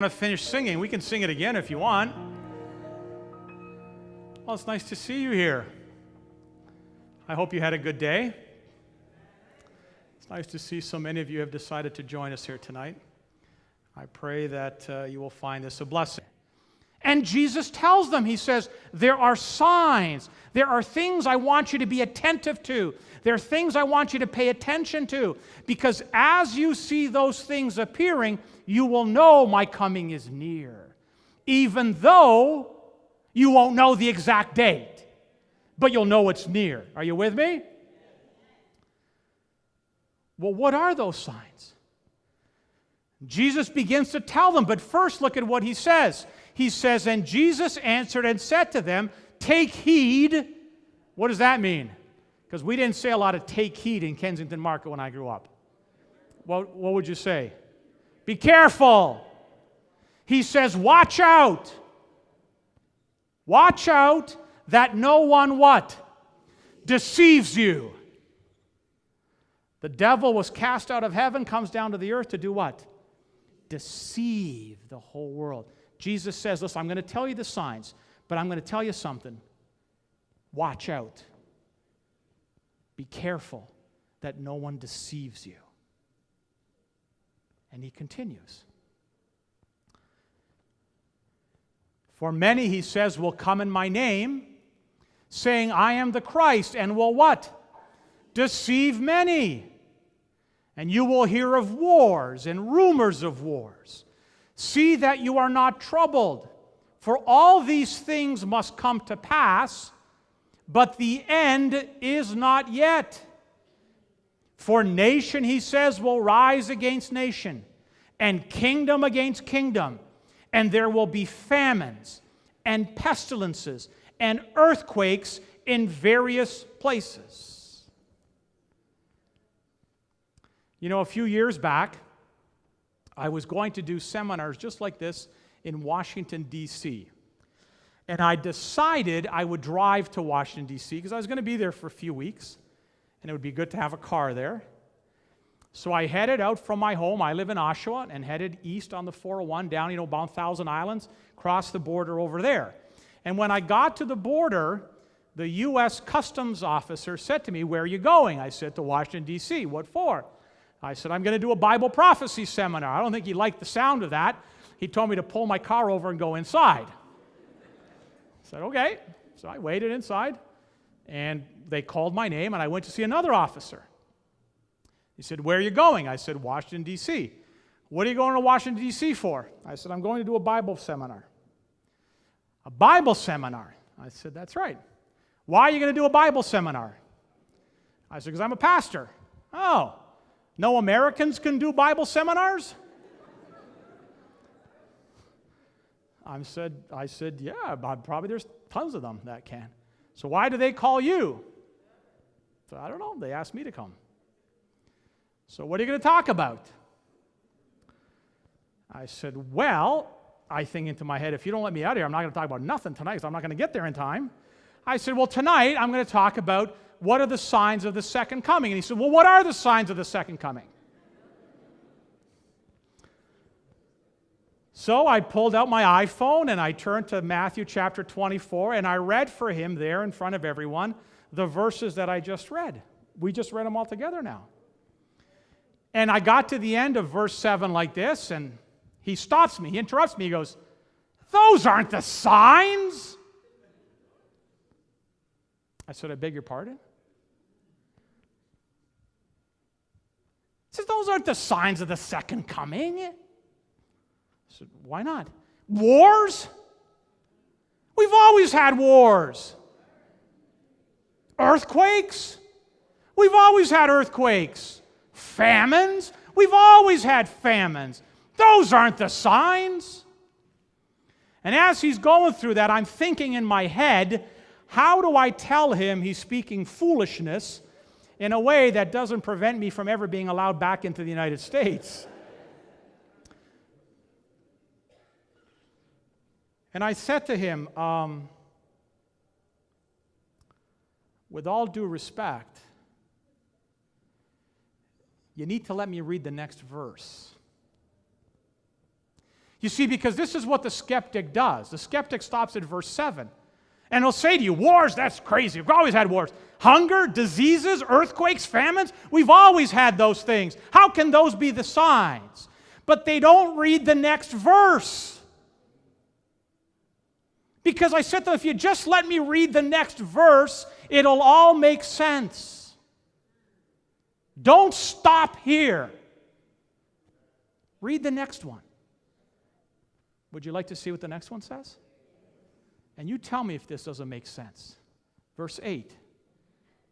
To finish singing. We can sing it again if you want. Well, it's nice to see you here. I hope you had a good day. It's nice to see so many of you have decided to join us here tonight. I pray that you will find this a blessing. And Jesus tells them, he says, there are signs. There are things I want you to be attentive to. There are things I want you to pay attention to. Because as you see those things appearing, you will know my coming is near. Even though you won't know the exact date. But you'll know it's near. Are you with me? Well, what are those signs? Jesus begins to tell them, but first look at what he says. He says, and Jesus answered and said to them, take heed. What does that mean? Because we didn't say a lot of take heed in Kensington Market when I grew up. What would you say? Be careful. He says, watch out. Watch out that no one what? Deceives you. The devil was cast out of heaven, comes down to the earth to do what? Deceive the whole world. Jesus says, listen, I'm going to tell you the signs, but I'm going to tell you something. Watch out. Be careful that no one deceives you. And he continues. For many, he says, will come in my name, saying, I am the Christ, and will what? Deceive many. And you will hear of wars and rumors of wars. See that you are not troubled, for all these things must come to pass, but the end is not yet. For nation, he says, will rise against nation, and kingdom against kingdom, and there will be famines, and pestilences, and earthquakes in various places. You know, a few years back, I was going to do seminars just like this in Washington, D.C. And I decided I would drive to Washington, D.C. because I was going to be there for a few weeks, and it would be good to have a car there. So I headed out from my home. I live in Oshawa, and headed east on the 401 down, about Thousand Islands, crossed the border over there. And when I got to the border, the U.S. Customs officer said to me, where are you going? I said, to Washington, D.C. What for? I said, I'm going to do a Bible prophecy seminar. I don't think he liked the sound of that. He told me to pull my car over and go inside. I said, okay. So I waited inside, and they called my name, and I went to see another officer. He said, where are you going? I said, Washington, D.C. What are you going to Washington, D.C. for? I said, I'm going to do a Bible seminar. A Bible seminar? I said, that's right. Why are you going to do a Bible seminar? I said, because I'm a pastor. Oh. No Americans can do Bible seminars? I said, yeah, probably there's tons of them that can. So why do they call you? So I don't know. They asked me to come. So what are you going to talk about? I said, well, I think into my head, if you don't let me out of here, I'm not going to talk about nothing tonight because I'm not going to get there in time. I said, well, tonight I'm going to talk about what are the signs of the second coming? And he said, well, what are the signs of the second coming? So I pulled out my iPhone and I turned to Matthew chapter 24 and I read for him there in front of everyone the verses that I just read. We just read them all together now. And I got to the end of verse 7 like this, and he stops me, he interrupts me, he goes, those aren't the signs. I said, I beg your pardon? He says, those aren't the signs of the second coming. I said, why not? Wars? We've always had wars. Earthquakes? We've always had earthquakes. Famines? We've always had famines. Those aren't the signs. And as he's going through that, I'm thinking in my head, how do I tell him he's speaking foolishness in a way that doesn't prevent me from ever being allowed back into the United States? And I said to him, with all due respect, you need to let me read the next verse. You see, because this is what the skeptic does. The skeptic stops at verse 7. And he'll say to you, wars, that's crazy. We've always had wars. Hunger, diseases, earthquakes, famines, we've always had those things. How can those be the signs? But they don't read the next verse. Because I said to them, if you just let me read the next verse, it'll all make sense. Don't stop here. Read the next one. Would you like to see what the next one says? And you tell me if this doesn't make sense. Verse 8,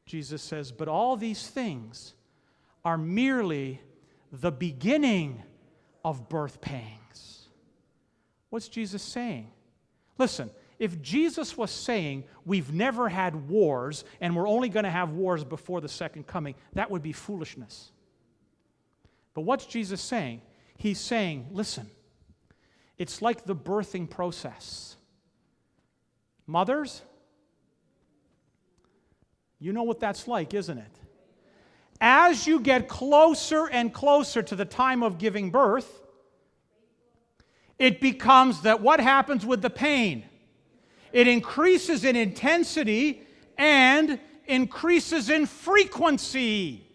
Jesus says, but all these things are merely the beginning of birth pangs. What's Jesus saying? Listen, if Jesus was saying we've never had wars and we're only going to have wars before the second coming, that would be foolishness. But what's Jesus saying? He's saying, listen, it's like the birthing process. Mothers, you know what that's like, isn't it? As you get closer and closer to the time of giving birth, it becomes that what happens with the pain? It increases in intensity and increases in frequency.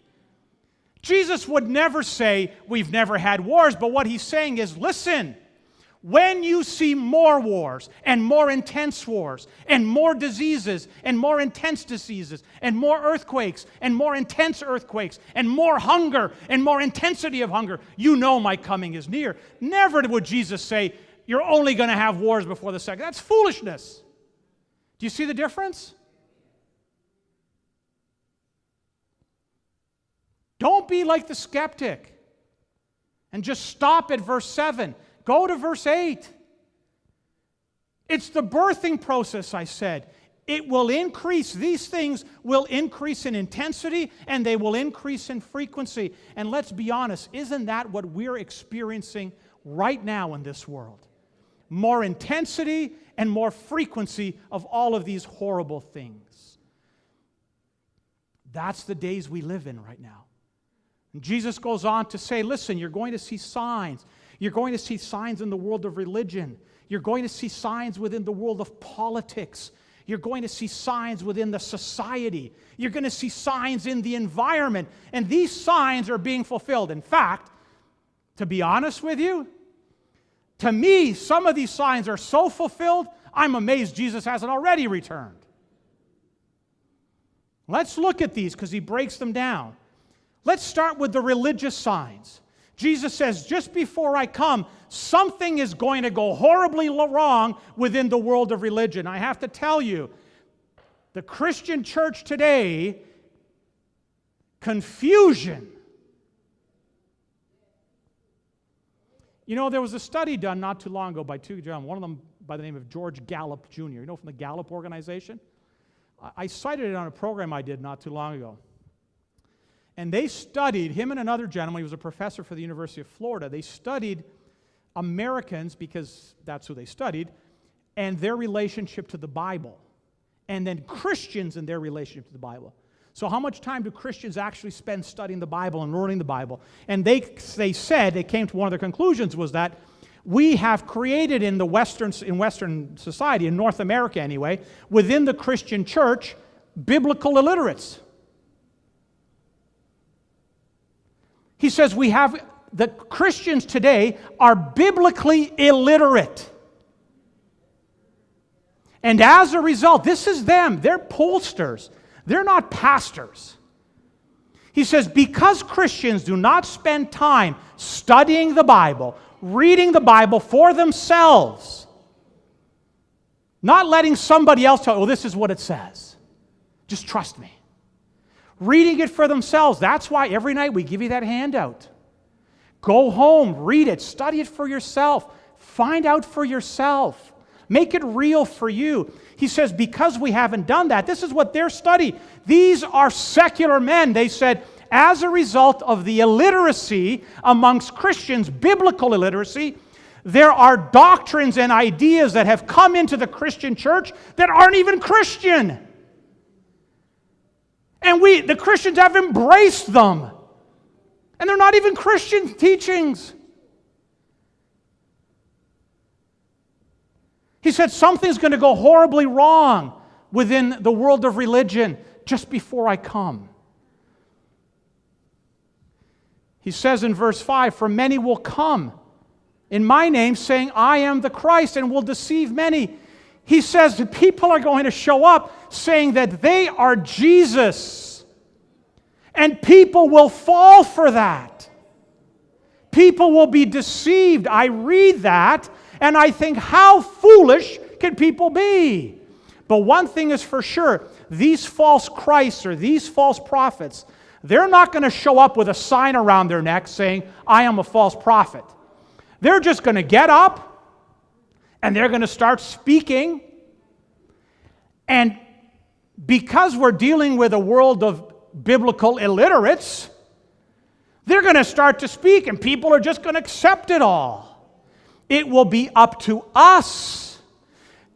Jesus would never say, we've never had wars, but what he's saying is, listen, when you see more wars and more intense wars and more diseases and more intense diseases and more earthquakes and more intense earthquakes and more hunger and more intensity of hunger, you know my coming is near. Never would Jesus say, you're only going to have wars before the second. That's foolishness. Do you see the difference? Don't be like the skeptic and just stop at verse 7. Go to verse 8. It's the birthing process, I said. It will increase. These things will increase in intensity and they will increase in frequency. And let's be honest, isn't that what we're experiencing right now in this world? More intensity and more frequency of all of these horrible things. That's the days we live in right now. And Jesus goes on to say, listen, you're going to see signs. You're going to see signs in the world of religion. You're going to see signs within the world of politics. You're going to see signs within the society. You're going to see signs in the environment. And these signs are being fulfilled. In fact, to be honest with you, to me, some of these signs are so fulfilled, I'm amazed Jesus hasn't already returned. Let's look at these because he breaks them down. Let's start with the religious signs. Jesus says, just before I come, something is going to go horribly wrong within the world of religion. I have to tell you, the Christian church today, confusion. You know, there was a study done not too long ago by two gentlemen, one of them by the name of George Gallup Jr., you know, from the Gallup organization. I cited it on a program I did not too long ago. And they studied, him and another gentleman, he was a professor for the University of Florida, they studied Americans, because that's who they studied, and their relationship to the Bible. And then Christians and their relationship to the Bible. So how much time do Christians actually spend studying the Bible and learning the Bible? And they said, they came to one of their conclusions was that we have created in Western society, in North America anyway, within the Christian church, biblical illiterates. He says the Christians today are biblically illiterate. And as a result, this is them. They're pollsters. They're not pastors. He says, because Christians do not spend time studying the Bible, reading the Bible for themselves, not letting somebody else tell, oh, this is what it says. Just trust me. Reading it for themselves. That's why every night we give you that handout. Go home, read it, study it for yourself. Find out for yourself. Make it real for you. He says, because we haven't done that, this is what they're studying. These are secular men. They said, as a result of the illiteracy amongst Christians, biblical illiteracy, there are doctrines and ideas that have come into the Christian church that aren't even Christian. And the Christians have embraced them. And they're not even Christian teachings. said something's going to go horribly wrong within the world of religion just before I come. He says in verse 5, "For many will come in my name, saying, 'I am the Christ,' and will deceive many." He says that people are going to show up saying that they are Jesus. And people will fall for that. People will be deceived. I read that, and I think, how foolish can people be? But one thing is for sure, these false Christs or these false prophets, they're not going to show up with a sign around their neck saying, "I am a false prophet." They're just going to get up and they're going to start speaking. And because we're dealing with a world of biblical illiterates, they're going to start to speak and people are just going to accept it all. It will be up to us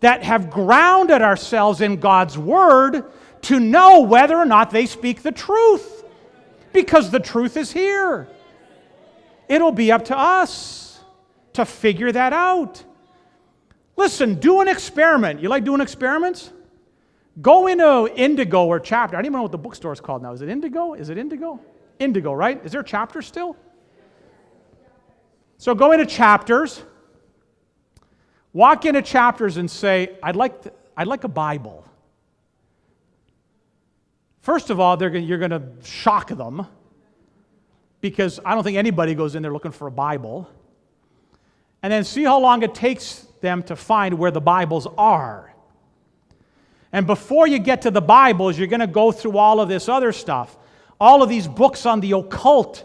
that have grounded ourselves in God's Word to know whether or not they speak the truth. Because the truth is here. It'll be up to us to figure that out. Listen, do an experiment. You like doing experiments? Go into Indigo or Chapter. I don't even know what the bookstore is called now. Is it Indigo? Is it Indigo? Indigo, right? Is there a Chapter still? So go into Chapters. Walk into Chapters and say, I'd like a Bible. First of all, you're going to shock them, because I don't think anybody goes in there looking for a Bible. And then see how long it takes them to find where the Bibles are. And before you get to the Bibles, you're going to go through all of this other stuff. All of these books on the occult.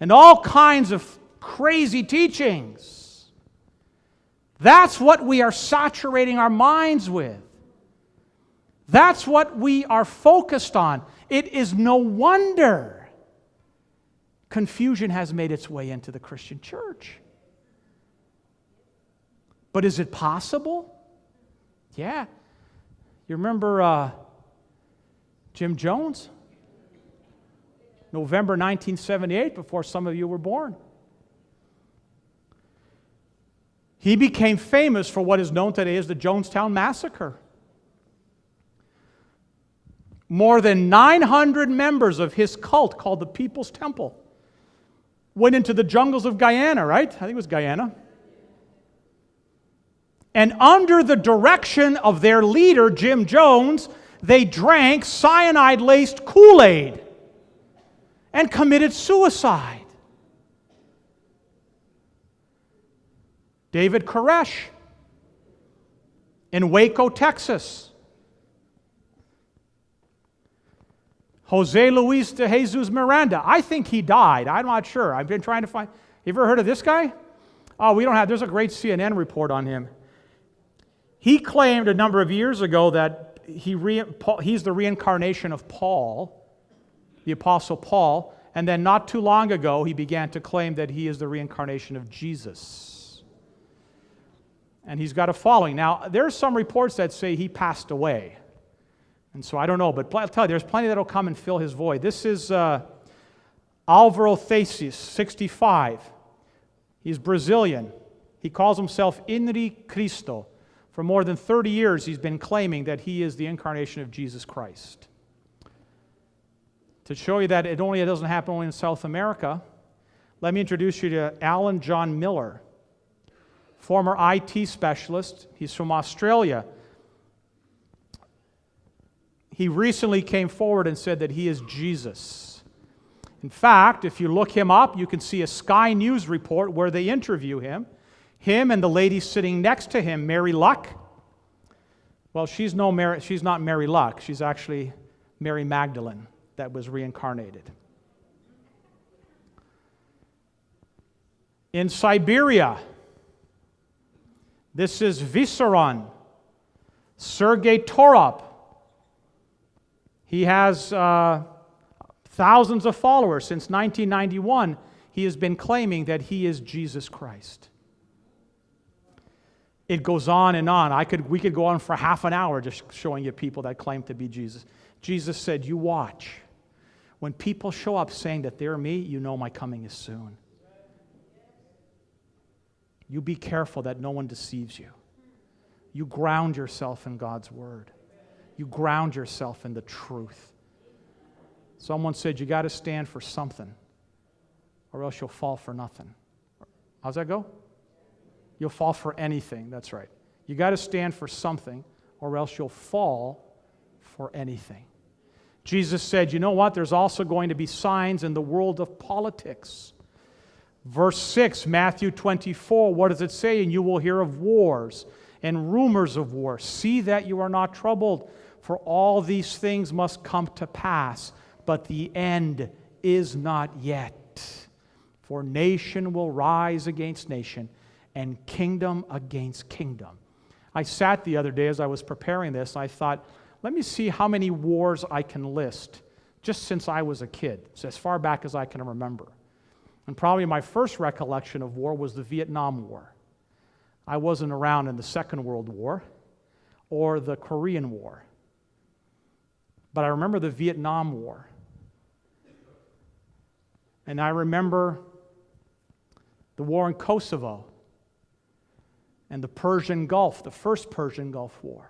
And all kinds of crazy teachings. That's what we are saturating our minds with. That's what we are focused on. It is no wonder confusion has made its way into the Christian church. But is it possible? Yeah. You remember Jim Jones? November 1978, before some of you were born. He became famous for what is known today as the Jonestown Massacre. More than 900 members of his cult, called the People's Temple, went into the jungles of Guyana, right? I think it was Guyana. And under the direction of their leader, Jim Jones, they drank cyanide-laced Kool-Aid and committed suicide. David Koresh in Waco, Texas. Jose Luis de Jesus Miranda. I think he died. I'm not sure. I've been trying to find. You ever heard of this guy? Oh, we don't have. There's a great CNN report on him. He claimed a number of years ago that he's the reincarnation of Paul, the Apostle Paul, and then not too long ago he began to claim that he is the reincarnation of Jesus. And he's got a following. Now, there are some reports that say he passed away. And so I don't know, but I'll tell you, there's plenty that will come and fill his void. This is Alvaro Thesis, 65. He's Brazilian. He calls himself Inri Cristo. For more than 30 years, he's been claiming that he is the incarnation of Jesus Christ. To show you that it doesn't happen only in South America, let me introduce you to Alan John Miller, former IT specialist. He's from Australia. He recently came forward and said that he is Jesus. In fact, if you look him up, you can see a Sky News report where they interview him. Him and the lady sitting next to him, Mary Luck. Well, she's not Mary Luck. She's actually Mary Magdalene that was reincarnated. In Siberia, this is Vissarion, Sergei Torop. He has thousands of followers. Since 1991, he has been claiming that he is Jesus Christ. It goes on and on. We could go on for half an hour just showing you people that claim to be Jesus. Jesus said, you watch. When people show up saying that they're me, you know my coming is soon. You be careful that no one deceives you. You ground yourself in God's Word. You ground yourself in the truth. Someone said you got to stand for something, or else you'll fall for nothing. How's that go? You'll fall for anything. That's right. You got to stand for something, or else you'll fall for anything. Jesus said, you know what? There's also going to be signs in the world of politics. Verse 6, Matthew 24, what does it say? And you will hear of wars and rumors of war. See that you are not troubled, for all these things must come to pass, but the end is not yet. For nation will rise against nation, and kingdom against kingdom. I sat the other day as I was preparing this, I thought, let me see how many wars I can list just since I was a kid, so as far back as I can remember. And probably my first recollection of war was the Vietnam War. I wasn't around in the Second World War or the Korean War. But I remember the Vietnam War. And I remember the war in Kosovo and the Persian Gulf, the first Persian Gulf War,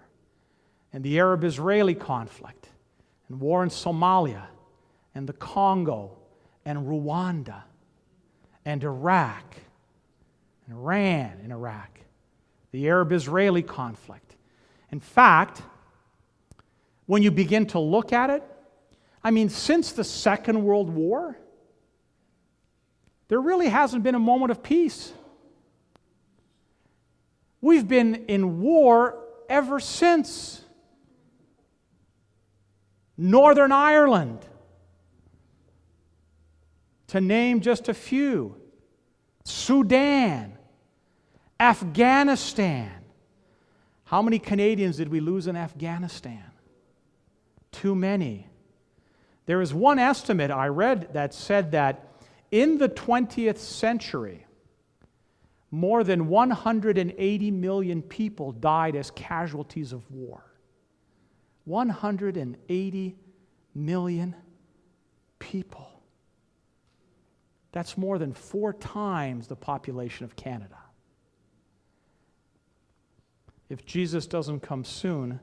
and the Arab-Israeli conflict, and war in Somalia, and the Congo, and Rwanda, and Iraq, and Iran in Iraq, the Arab-Israeli conflict. In fact, when you begin to look at it, I mean, since the Second World War, there really hasn't been a moment of peace. We've been in war ever since. Northern Ireland, to name just a few. Sudan, Afghanistan. How many Canadians did we lose in Afghanistan? Too many. There is one estimate I read that said that in the 20th century, more than 180 million people died as casualties of war. 180 million people. That's more than 4 times the population of Canada. If Jesus doesn't come soon,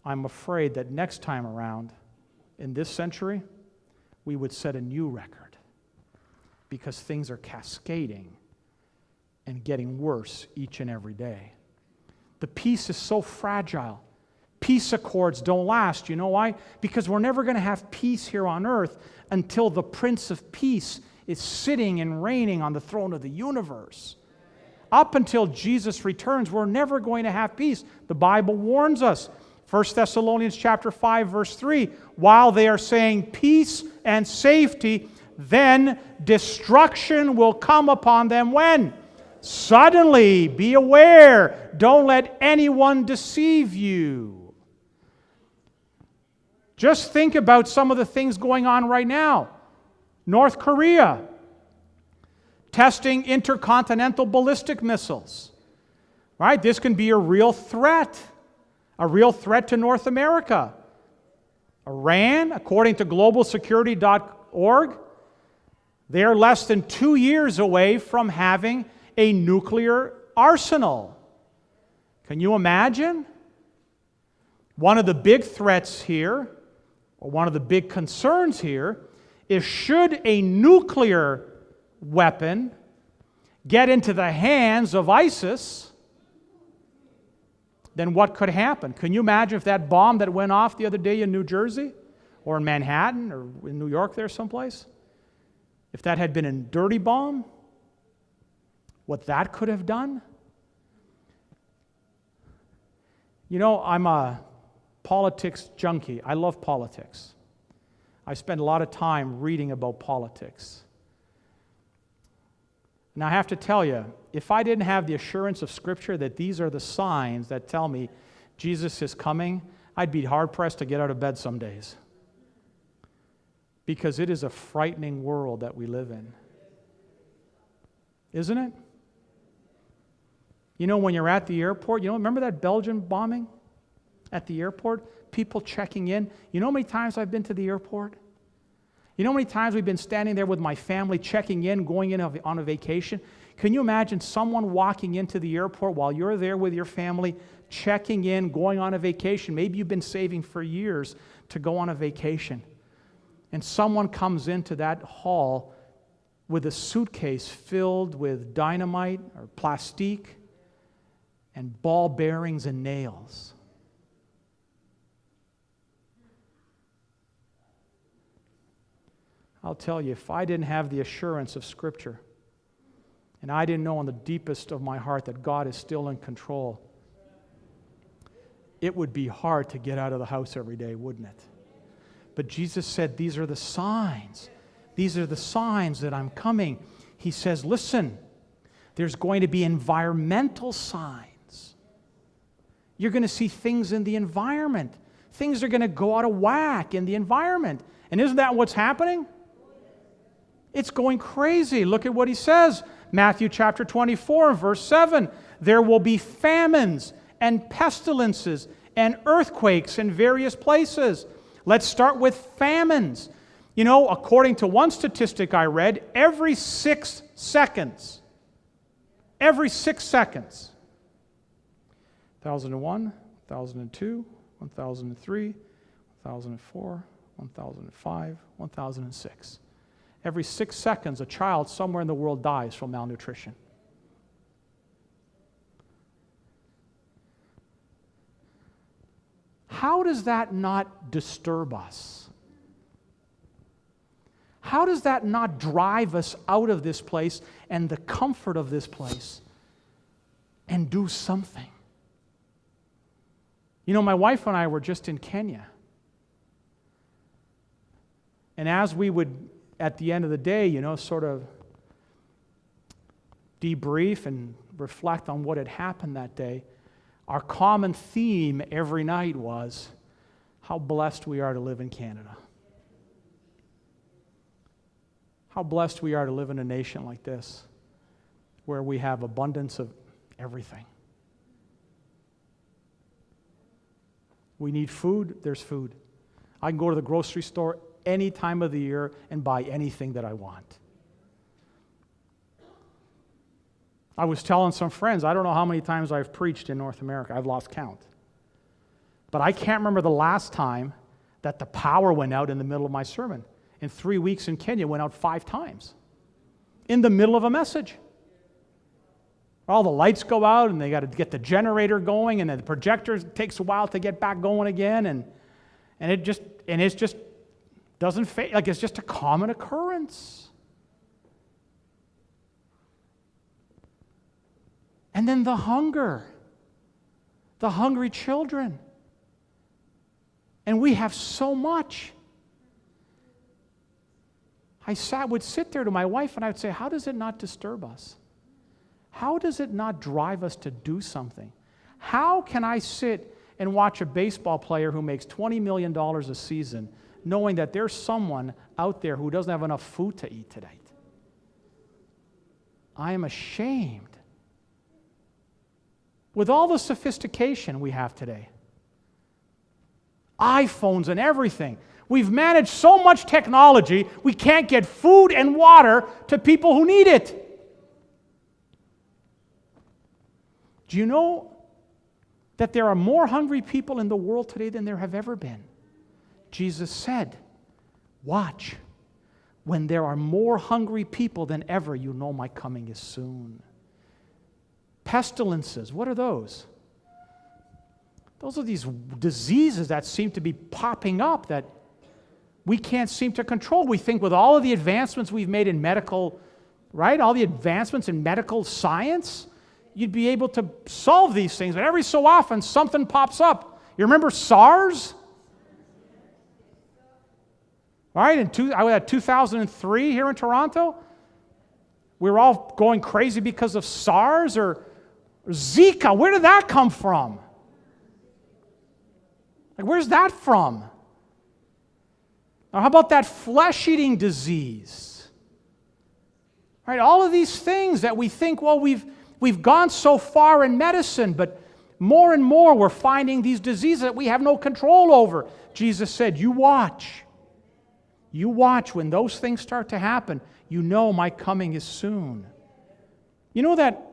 I'm afraid that next time around, in this century, we would set a new record because things are cascading and getting worse each and every day. The peace is so fragile. Peace accords don't last. You know why? Because we're never going to have peace here on earth until the Prince of Peace is sitting and reigning on the throne of the universe. Up until Jesus returns, we're never going to have peace. The Bible warns us. 1 Thessalonians chapter 5, verse 3, while they are saying peace and safety, then destruction will come upon them when? Suddenly, be aware. Don't let anyone deceive you. Just think about some of the things going on right now. North Korea testing intercontinental ballistic missiles. Right? This can be a real threat to North America. Iran, according to globalsecurity.org, they are less than 2 years away from having a nuclear arsenal. Can you imagine? One of the big threats here, or one of the big concerns here, is should a nuclear weapon get into the hands of ISIS, then what could happen? Can you imagine if that bomb that went off the other day in New Jersey, or in Manhattan, or in New York there someplace, if that had been a dirty bomb, what that could have done? You know, I'm a politics junkie. I love politics. I spend a lot of time reading about politics. And I have to tell you, if I didn't have the assurance of Scripture that these are the signs that tell me Jesus is coming, I'd be hard-pressed to get out of bed some days. Because it is a frightening world that we live in. Isn't it? You know, when you're at the airport, remember that Belgian bombing at the airport? People checking in. You know how many times I've been to the airport? You know how many times we've been standing there with my family checking in, going in on a vacation? Can you imagine someone walking into the airport while you're there with your family, checking in, going on a vacation? Maybe you've been saving for years to go on a vacation. And someone comes into that hall with a suitcase filled with dynamite or plastique and ball bearings and nails. I'll tell you, if I didn't have the assurance of Scripture, and I didn't know in the deepest of my heart that God is still in control, it would be hard to get out of the house every day, wouldn't it? But Jesus said, these are the signs. These are the signs that I'm coming. He says, listen, there's going to be environmental signs. You're going to see things in the environment. Things are going to go out of whack in the environment. And isn't that what's happening? It's going crazy. Look at what he says. Matthew chapter 24 and verse 7. There will be famines and pestilences and earthquakes in various places. Let's start with famines. You know, according to one statistic I read, every 6 seconds, 1001, 1002, 1003, 1004, 1005, 1006. Every 6 seconds, a child somewhere in the world dies from malnutrition. How does that not disturb us? How does that not drive us out of this place and the comfort of this place and do something? You know, my wife and I were just in Kenya. And as we would, at the end of the day, you know, sort of debrief and reflect on what had happened that day, our common theme every night was how blessed we are to live in Canada. How blessed we are to live in a nation like this, where we have abundance of everything. We need food, there's food. I can go to the grocery store any time of the year and buy anything that I want. I was telling some friends, I don't know how many times I've preached in North America. I've lost count. But I can't remember the last time that the power went out in the middle of my sermon. In 3 weeks in Kenya, went out 5 times in the middle of a message. All the lights go out, and they got to get the generator going, and then the projector takes a while to get back going again, and it just doesn't fade. Like, it's just a common occurrence. And then the hunger, the hungry children, and we have so much. I would sit there to my wife and I would say, how does it not disturb us? How does it not drive us to do something? How can I sit and watch a baseball player who makes $20 million a season knowing that there's someone out there who doesn't have enough food to eat tonight? I am ashamed. With all the sophistication we have today, iPhones and everything, we've managed so much technology, we can't get food and water to people who need it. Do you know that there are more hungry people in the world today than there have ever been? Jesus said, watch. When there are more hungry people than ever, you know my coming is soon. Pestilences, what are those? Those are these diseases that seem to be popping up that we can't seem to control. We think with all of the advancements we've made in medical, right? All the advancements in medical science, you'd be able to solve these things. But every so often, something pops up. You remember SARS? Right? I was at 2003 here in Toronto. We were all going crazy because of SARS or Zika. Where did that come from? Like, where's that from? Now, how about that flesh-eating disease? Right? All of these things that we think, well, we've gone so far in medicine, but more and more we're finding these diseases that we have no control over. Jesus said, you watch. You watch. When those things start to happen, you know my coming is soon. You know that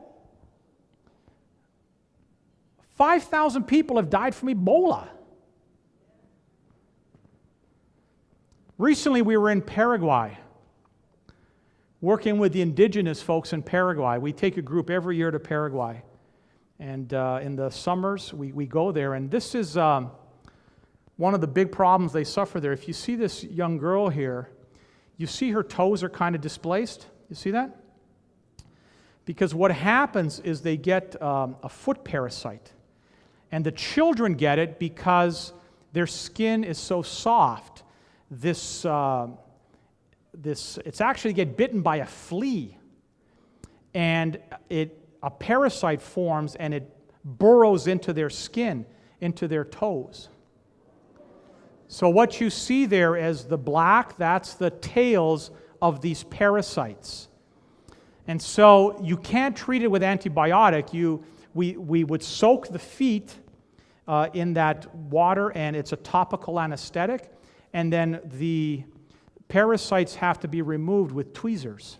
5,000 people have died from Ebola. Recently, we were in Paraguay, working with the indigenous folks in Paraguay. We take a group every year to Paraguay. And in the summers, we go there. And this is one of the big problems they suffer there. If you see this young girl here, you see her toes are kind of displaced. You see that? Because what happens is they get a foot parasite. And the children get it because their skin is so soft. It's actually get bitten by a flea. And a parasite forms and it burrows into their skin, into their toes. So what you see there as the black, that's the tails of these parasites. And so you can't treat it with antibiotic. We would soak the feet in that water, and it's a topical anesthetic. And then the parasites have to be removed with tweezers,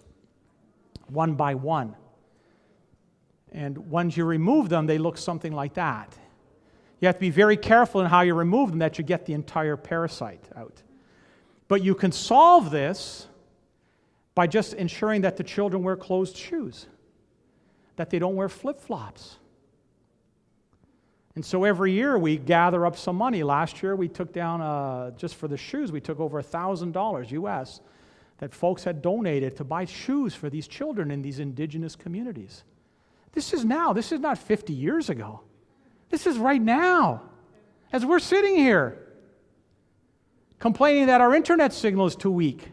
one by one. And once you remove them, they look something like that. You have to be very careful in how you remove them that you get the entire parasite out. But you can solve this by just ensuring that the children wear closed shoes, that they don't wear flip-flops. And so every year we gather up some money. Last year we took down, just for the shoes, we took over $1,000 US that folks had donated to buy shoes for these children in these indigenous communities. This is now. This is not 50 years ago. This is right now, as we're sitting here, complaining that our internet signal is too weak.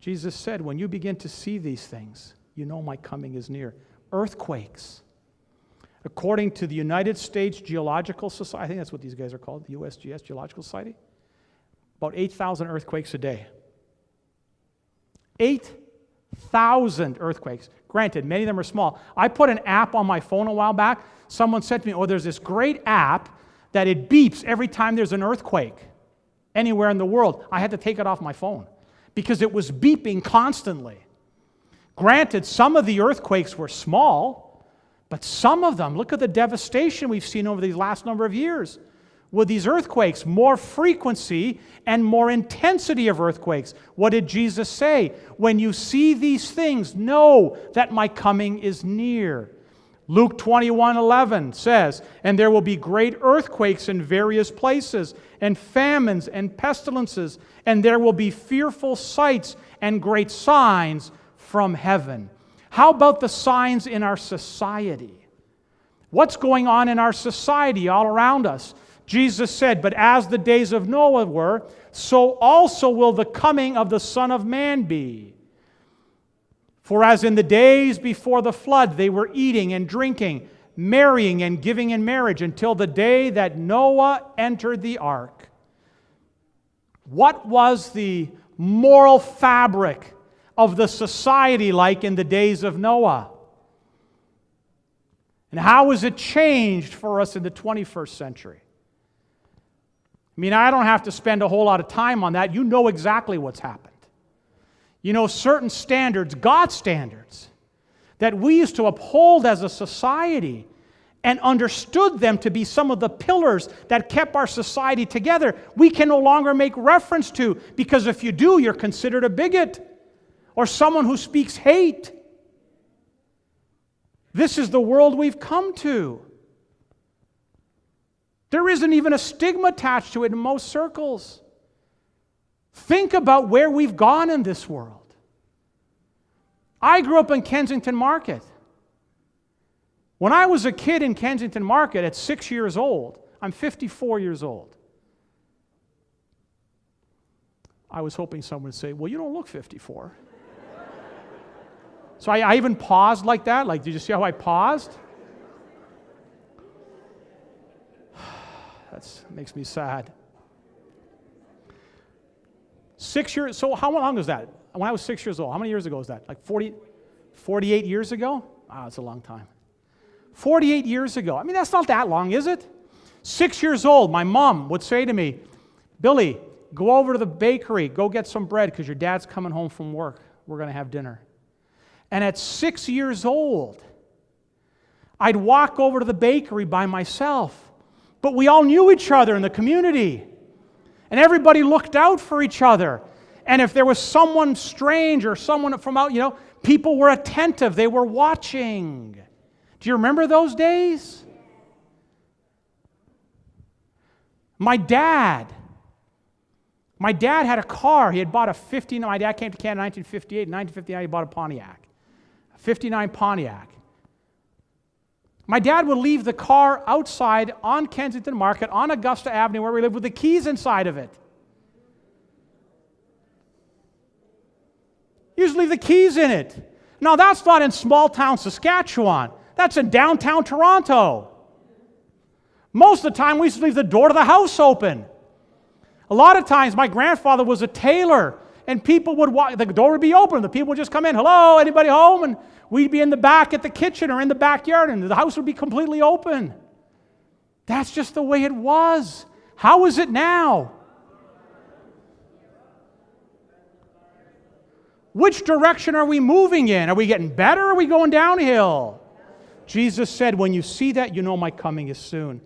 Jesus said, when you begin to see these things, you know my coming is near. Earthquakes. According to the United States Geological Society, I think that's what these guys are called, the USGS Geological Society, about 8,000 earthquakes a day. 8,000 earthquakes. Granted, many of them are small. I put an app on my phone a while back. Someone said to me, there's this great app that it beeps every time there's an earthquake anywhere in the world. I had to take it off my phone because it was beeping constantly. Granted, some of the earthquakes were small, but some of them, look at the devastation we've seen over these last number of years. With these earthquakes, more frequency and more intensity of earthquakes. What did Jesus say? When you see these things, know that my coming is near. Luke 21:11 says, and there will be great earthquakes in various places, and famines and pestilences, and there will be fearful sights and great signs from heaven. How about the signs in our society? What's going on in our society all around us? Jesus said, but as the days of Noah were, so also will the coming of the Son of Man be. For as in the days before the flood, they were eating and drinking, marrying and giving in marriage until the day that Noah entered the ark. What was the moral fabric of the society like in the days of Noah? And how has it changed for us in the 21st century? I mean, I don't have to spend a whole lot of time on that. You know exactly what's happened. You know, certain standards, God's standards, that we used to uphold as a society and understood them to be some of the pillars that kept our society together, we can no longer make reference to, because if you do, you're considered a bigot or someone who speaks hate. This is the world we've come to. There isn't even a stigma attached to it in most circles. Think about where we've gone in this world. I grew up in Kensington Market. When I was a kid in Kensington Market at 6 years old, I'm 54 years old. I was hoping someone would say, well, you don't look 54. So I even paused like that. Like, did you see how I paused? That makes me sad. 6 years, so how long was that? When I was 6 years old, how many years ago was that? Like 48 years ago? That's a long time. 48 years ago. I mean, that's not that long, is it? 6 years old, my mom would say to me, Billy, go over to the bakery, go get some bread because your dad's coming home from work. We're going to have dinner. And at 6 years old, I'd walk over to the bakery by myself. But we all knew each other in the community. And everybody looked out for each other. And if there was someone strange or someone from out, people were attentive. They were watching. Do you remember those days? My dad had a car. He had bought a 59. My dad came to Canada in 1958. In 1959, he bought a Pontiac. A 59 Pontiac. My dad would leave the car outside on Kensington Market, on Augusta Avenue, where we lived, with the keys inside of it. He used to leave the keys in it. Now, that's not in small-town Saskatchewan. That's in downtown Toronto. Most of the time, we used to leave the door to the house open. A lot of times, my grandfather was a tailor, and people would walk, the door would be open, the people would just come in, hello, anybody home? And we'd be in the back at the kitchen or in the backyard, and the house would be completely open. That's just the way it was. How is it now? Which direction are we moving in? Are we getting better or are we going downhill? Jesus said, when you see that, you know my coming is soon.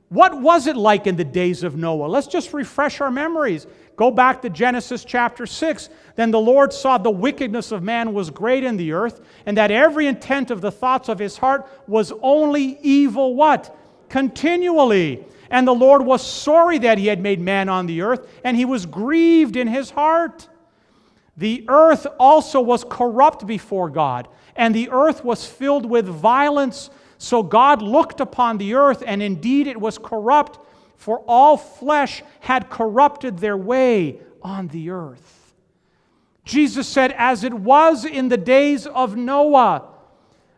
What was it like in the days of Noah? Let's just refresh our memories. Go back to Genesis chapter 6. Then the Lord saw the wickedness of man was great in the earth, and that every intent of the thoughts of his heart was only evil, what? Continually. And the Lord was sorry that he had made man on the earth, and he was grieved in his heart. The earth also was corrupt before God, and the earth was filled with violence. So God looked upon the earth, and indeed it was corrupt, for all flesh had corrupted their way on the earth. Jesus said, as it was in the days of Noah,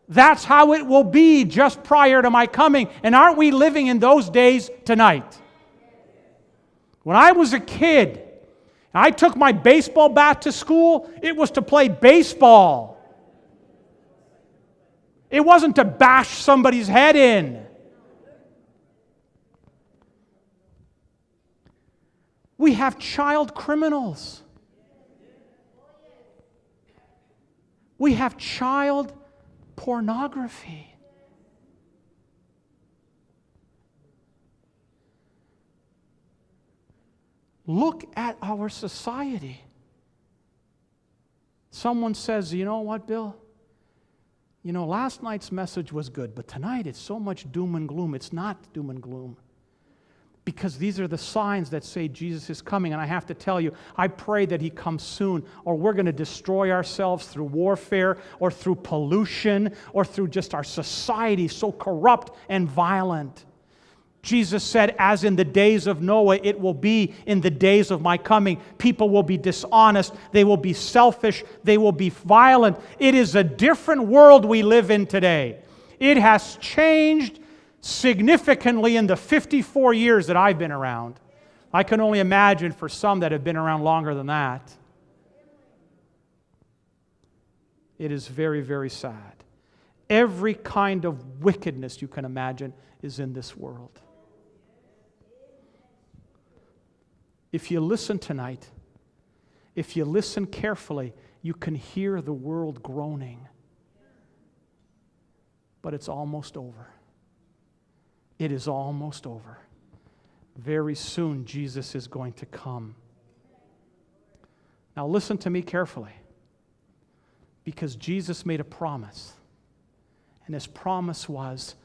that's how it will be just prior to my coming. And aren't we living in those days tonight? When I was a kid, I took my baseball bat to school, it was to play baseball. It wasn't to bash somebody's head in. We have child criminals. We have child pornography. Look at our society. Someone says, you know what, Bill? Last night's message was good, but tonight it's so much doom and gloom. It's not doom and gloom. Because these are the signs that say Jesus is coming. And I have to tell you, I pray that he comes soon, or we're going to destroy ourselves through warfare, or through pollution, or through just our society so corrupt and violent. Jesus said, as in the days of Noah, it will be in the days of my coming. People will be dishonest. They will be selfish. They will be violent. It is a different world we live in today. It has changed significantly in the 54 years that I've been around. I can only imagine for some that have been around longer than that. It is very, very sad. Every kind of wickedness you can imagine is in this world. If you listen tonight, if you listen carefully, you can hear the world groaning. But it's almost over. It is almost over. Very soon, Jesus is going to come. Now listen to me carefully, because Jesus made a promise. And his promise was,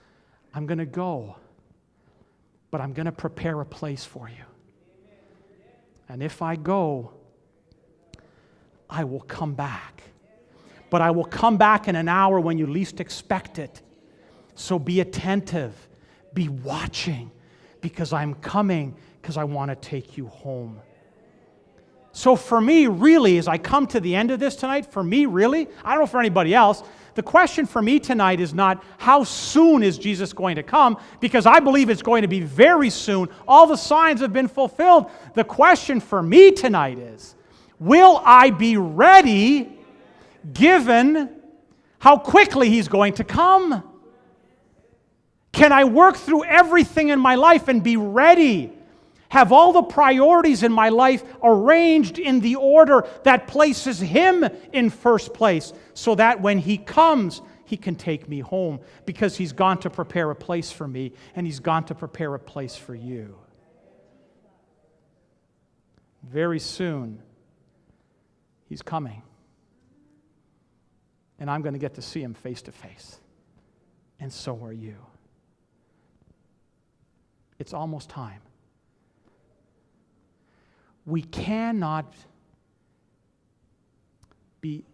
I'm going to go, but I'm going to prepare a place for you. And if I go, I will come back. But I will come back in an hour when you least expect it. So be attentive. Be watching. Because I'm coming, because I want to take you home. So for me, really, as I come to the end of this tonight, for me, really, I don't know for anybody else, the question for me tonight is not how soon is Jesus going to come, because I believe it's going to be very soon. All the signs have been fulfilled. The question for me tonight is, will I be ready given how quickly he's going to come? Can I work through everything in my life and be ready? Have all the priorities in my life arranged in the order that places Him in first place, so that when He comes, He can take me home, because He's gone to prepare a place for me, and He's gone to prepare a place for you. Very soon, He's coming. And I'm going to get to see Him face to face. And so are you. It's almost time. We cannot be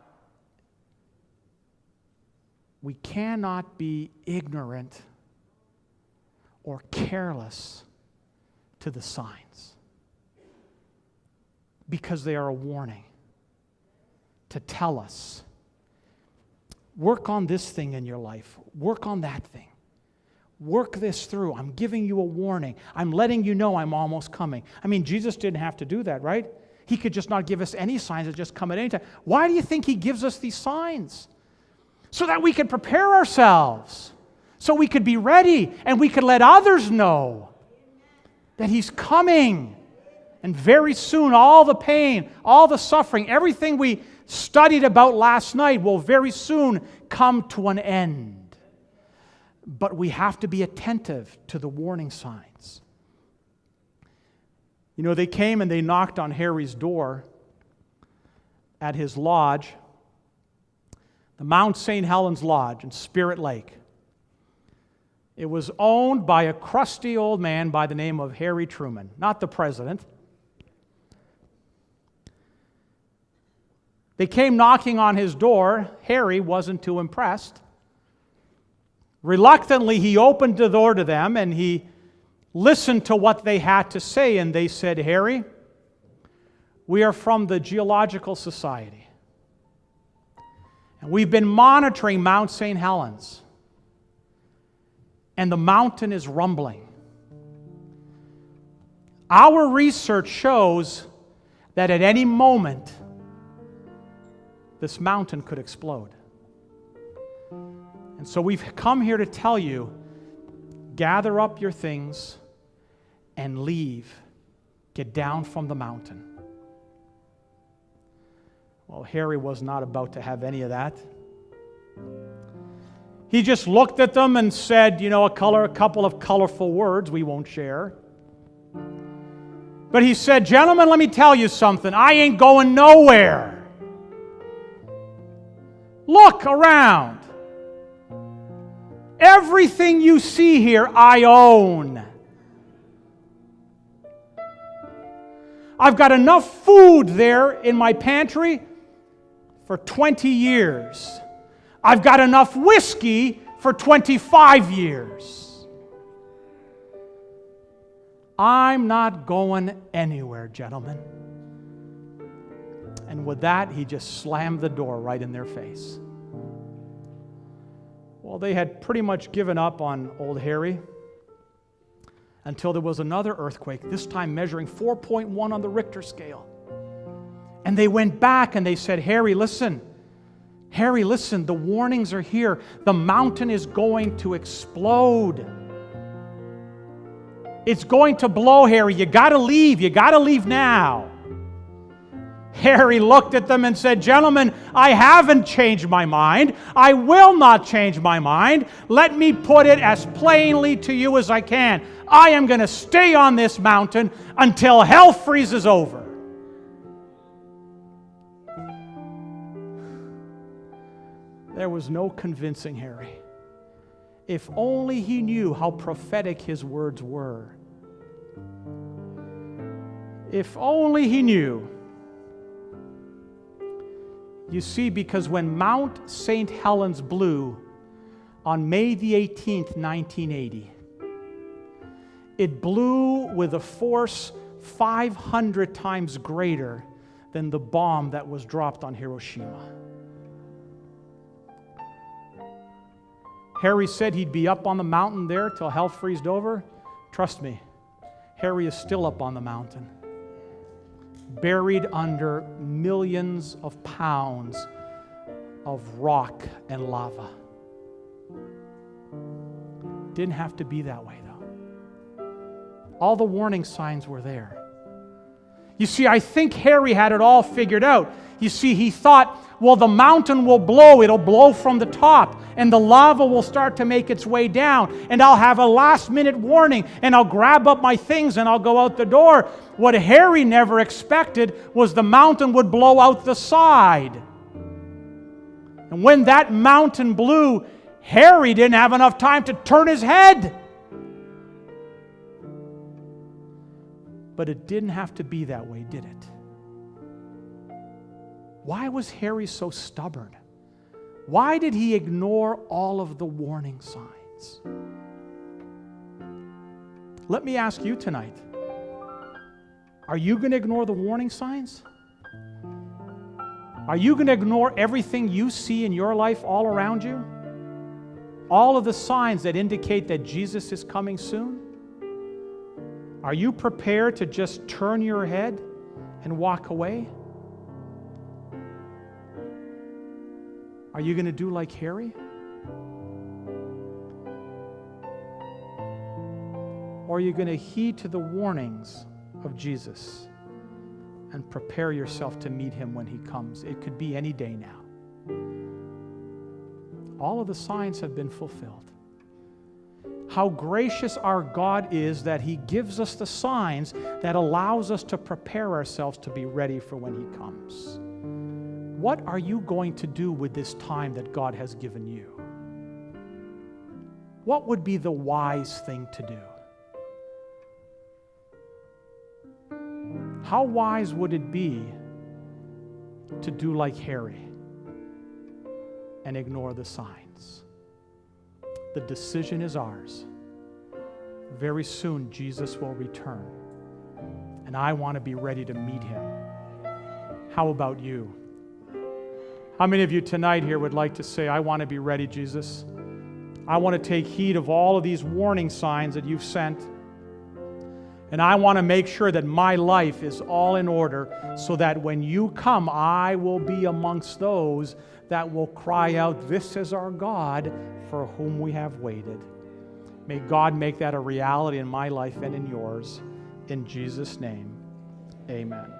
ignorant or careless to the signs, because they are a warning to tell us, work on this thing in your life, work on that thing. Work this through. I'm giving you a warning. I'm letting you know I'm almost coming. I mean, Jesus didn't have to do that, right? He could just not give us any signs and just come at any time. Why do you think He gives us these signs? So that we can prepare ourselves. So we could be ready and we could let others know that He's coming. And very soon, all the pain, all the suffering, everything we studied about last night will very soon come to an end. But we have to be attentive to the warning signs. You know, they came and they knocked on Harry's door at his lodge, the Mount St. Helens Lodge in Spirit Lake. It was owned by a crusty old man by the name of Harry Truman, not the president. They came knocking on his door. Harry wasn't too impressed. Reluctantly, he opened the door to them and he listened to what they had to say. And they said, Harry, we are from the Geological Society. And we've been monitoring Mount St. Helens. And the mountain is rumbling. Our research shows that at any moment, this mountain could explode. And so we've come here to tell you, gather up your things and leave. Get down from the mountain. Well, Harry was not about to have any of that. He just looked at them and said, a couple of colorful words we won't share. But he said, gentlemen, let me tell you something. I ain't going nowhere. Look around. Everything you see here, I own. I've got enough food there in my pantry for 20 years. I've got enough whiskey for 25 years. I'm not going anywhere, gentlemen. And with that, he just slammed the door right in their face. Well, they had pretty much given up on old Harry until there was another earthquake, this time measuring 4.1 on the Richter scale. And they went back and they said, Harry, listen, the warnings are here. The mountain is going to explode. It's going to blow, Harry. You got to leave now. Harry looked at them and said, gentlemen, I haven't changed my mind. I will not change my mind. Let me put it as plainly to you as I can. I am going to stay on this mountain until hell freezes over. There was no convincing Harry. If only he knew how prophetic his words were. If only he knew. You see, because when Mount St. Helens blew on May the 18th, 1980, it blew with a force 500 times greater than the bomb that was dropped on Hiroshima. Harry said he'd be up on the mountain there till hell freezed over. Trust me, Harry is still up on the mountain, buried under millions of pounds of rock and lava. Didn't have to be that way, though. All the warning signs were there. You see, I think Harry had it all figured out. You see, he thought, well, the mountain will blow. It'll blow from the top, and the lava will start to make its way down, and I'll have a last-minute warning, and I'll grab up my things, and I'll go out the door. What Harry never expected was the mountain would blow out the side. And when that mountain blew, Harry didn't have enough time to turn his head. But it didn't have to be that way, did it? Why was Harry so stubborn? Why did he ignore all of the warning signs? Let me ask you tonight, are you going to ignore the warning signs? Are you going to ignore everything you see in your life all around you? All of the signs that indicate that Jesus is coming soon? Are you prepared to just turn your head and walk away? Are you going to do like Harry? Or are you going to heed to the warnings of Jesus and prepare yourself to meet him when he comes? It could be any day now. All of the signs have been fulfilled. How gracious our God is that he gives us the signs that allows us to prepare ourselves to be ready for when he comes. What are you going to do with this time that God has given you? What would be the wise thing to do? How wise would it be to do like Harry and ignore the signs? The decision is ours. Very soon, Jesus will return, and I want to be ready to meet him. How about you? How many of you tonight here would like to say, I want to be ready, Jesus? I want to take heed of all of these warning signs that you've sent, and I want to make sure that my life is all in order so that when you come, I will be amongst those that will cry out, this is our God for whom we have waited. May God make that a reality in my life and in yours. In Jesus' name, amen.